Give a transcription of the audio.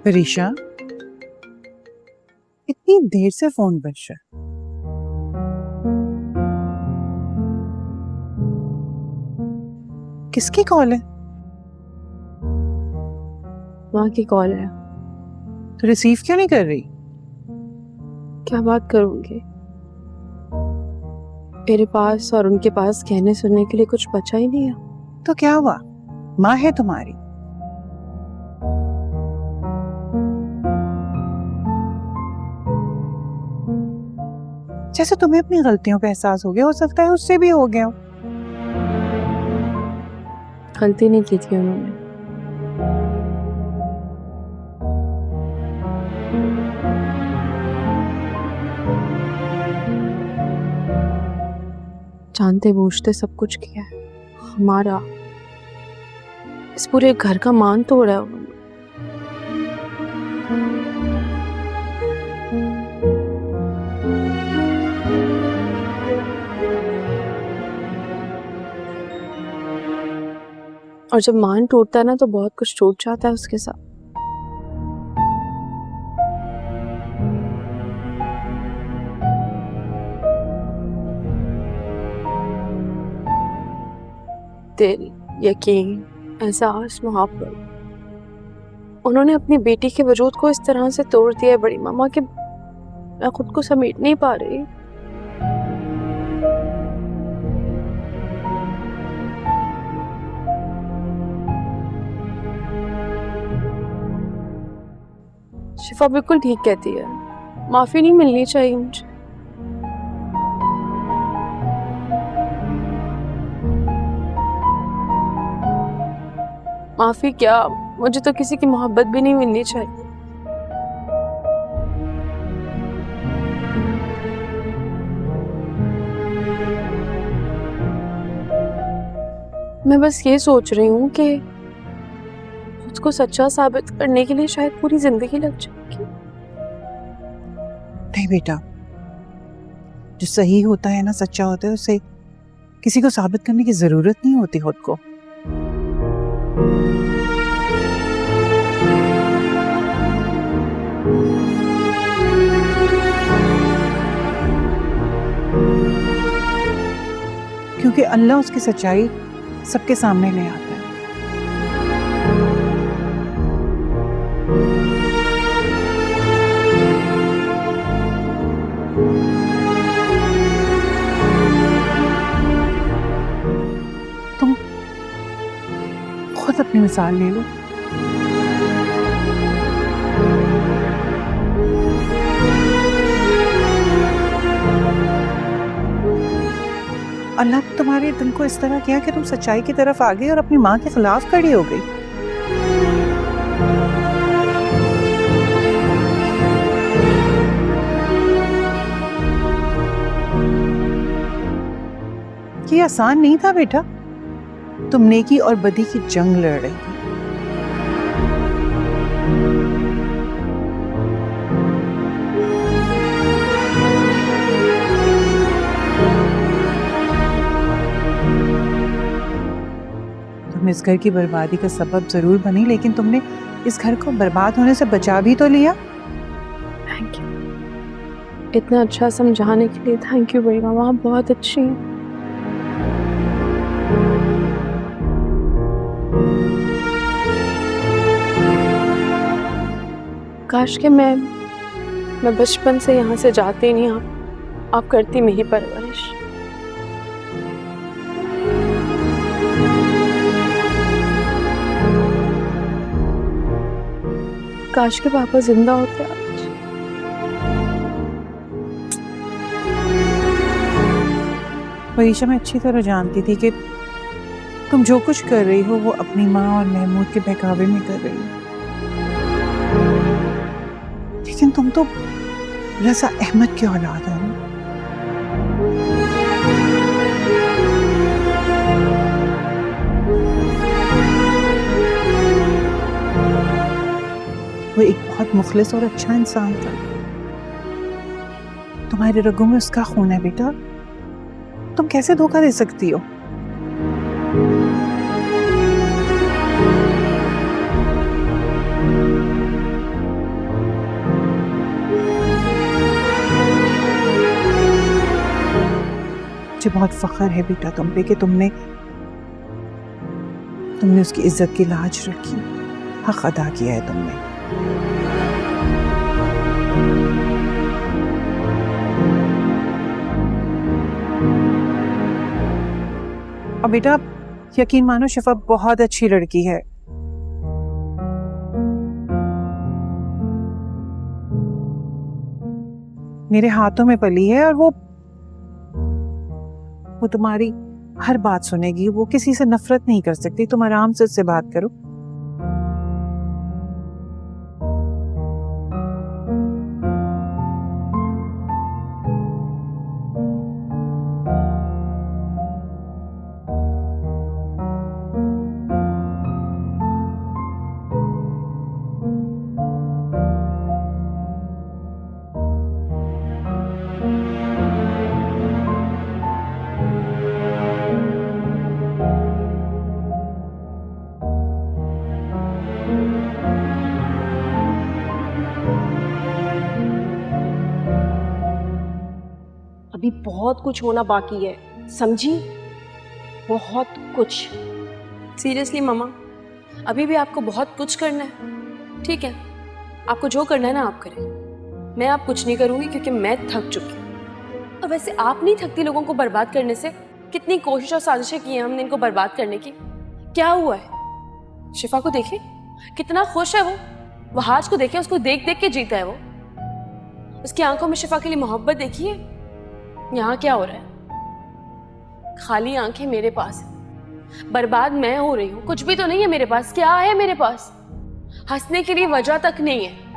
परीशा, इतनी देर से फोन बज रहा है। किसकी कॉल है? माँ की कॉल है। तो रिसीव क्यों नहीं कर रही? क्या बात करूंगी, मेरे पास और उनके पास कहने सुनने के लिए कुछ बचा ही नहीं है। तो क्या हुआ? माँ है तुम्हारी। जैसे तुम्हें अपनी गलतियों का एहसास हो गया, हो सकता है उससे भी हो गया हो। गलती नहीं की थी उन्होंने। जानते बूझते सब कुछ किया है। हमारा, इस पूरे घर का मान तोड़ा है उन्होंने। और जब मान टूटता है ना तो बहुत कुछ टूट जाता है उसके साथ। दिल, यकीन, एहसास, मोहब्बत, उन्होंने अपनी बेटी के वजूद को इस तरह से तोड़ दिया है बड़ी मामा कि मैं खुद को समेट नहीं पा रही। शिफा बिल्कुल ठीक कहती है, माफी नहीं मिलनी चाहिए मुझे। माफी क्या, मुझे तो किसी की मोहब्बत भी नहीं मिलनी चाहिए। मैं बस ये सोच रही हूँ कि खुद को सच्चा साबित करने के लिए शायद पूरी जिंदगी लग जाएगी। नहीं बेटा, जो सही होता है ना, सच्चा होता है, उसे किसी को साबित करने की जरूरत नहीं होती खुद को। क्योंकि अल्लाह उसकी सच्चाई सबके सामने ले आता है। तुम खुद अपनी मिसाल ले लो। अल्लाह ने तुम्हारे दिल को इस तरह किया कि तुम सच्चाई की तरफ आ गई और अपनी माँ के खिलाफ खड़ी हो गई। ये आसान नहीं था बेटा। तुम नेकी और बदी की जंग लड़ रही थी। तुम इस घर की बर्बादी का सबब जरूर बनी, लेकिन तुमने इस घर को बर्बाद होने से बचा भी तो लिया। थैंक यू, इतना अच्छा समझाने के लिए थैंक यू बड़ी मामा, आप बहुत अच्छी हैं। काश के मैं बचपन से यहाँ से जाती नहीं, आप करती मेरी परवरिश। काश के पापा जिंदा होते आज। परीक्षा में अच्छी तरह जानती थी कि तुम जो कुछ कर रही हो वो अपनी माँ और महमूद के बहकावे में कर रही हो, लेकिन तुम तो रज़ा अहमद की औलाद हो। वो एक बहुत मुखलिस और अच्छा इंसान था। तुम्हारे रगों में उसका खून है बेटा, तुम कैसे धोखा दे सकती हो? मुझे बहुत फख्र है बेटा तुम पे कि तुमने उसकी इज्जत की लाज रखी, हक अदा किया है तुमने। और बेटा यकीन मानो शिफा बहुत अच्छी लड़की है। मेरे हाथों में पली है और वो तुम्हारी हर बात सुनेगी, वो किसी से नफरत नहीं कर सकती। तुम आराम से उससे बात करो। अभी बहुत कुछ होना बाकी है, समझी? बहुत कुछ। सीरियसली मामा, अभी भी आपको बहुत कुछ करना है। ठीक है, आपको जो करना है ना आप करें। मैं आप कुछ नहीं करूंगी क्योंकि मैं थक चुकी हूँ। और वैसे आप नहीं थकती लोगों को बर्बाद करने से? कितनी कोशिश और साजिशें की हैं हमने इनको बर्बाद करने की। क्या हुआ है? शिफा को देखे कितना खुश है वो हाज को देखे, उसको देख देख के जीता है वो। उसकी आंखों में शिफा के लिए मोहब्बत देखिए। यहाँ क्या हो रहा है? खाली आंखें मेरे पास है, बर्बाद मैं हो रही हूँ। कुछ भी तो नहीं है मेरे पास। क्या है मेरे पास? हंसने के लिए वजह तक नहीं है।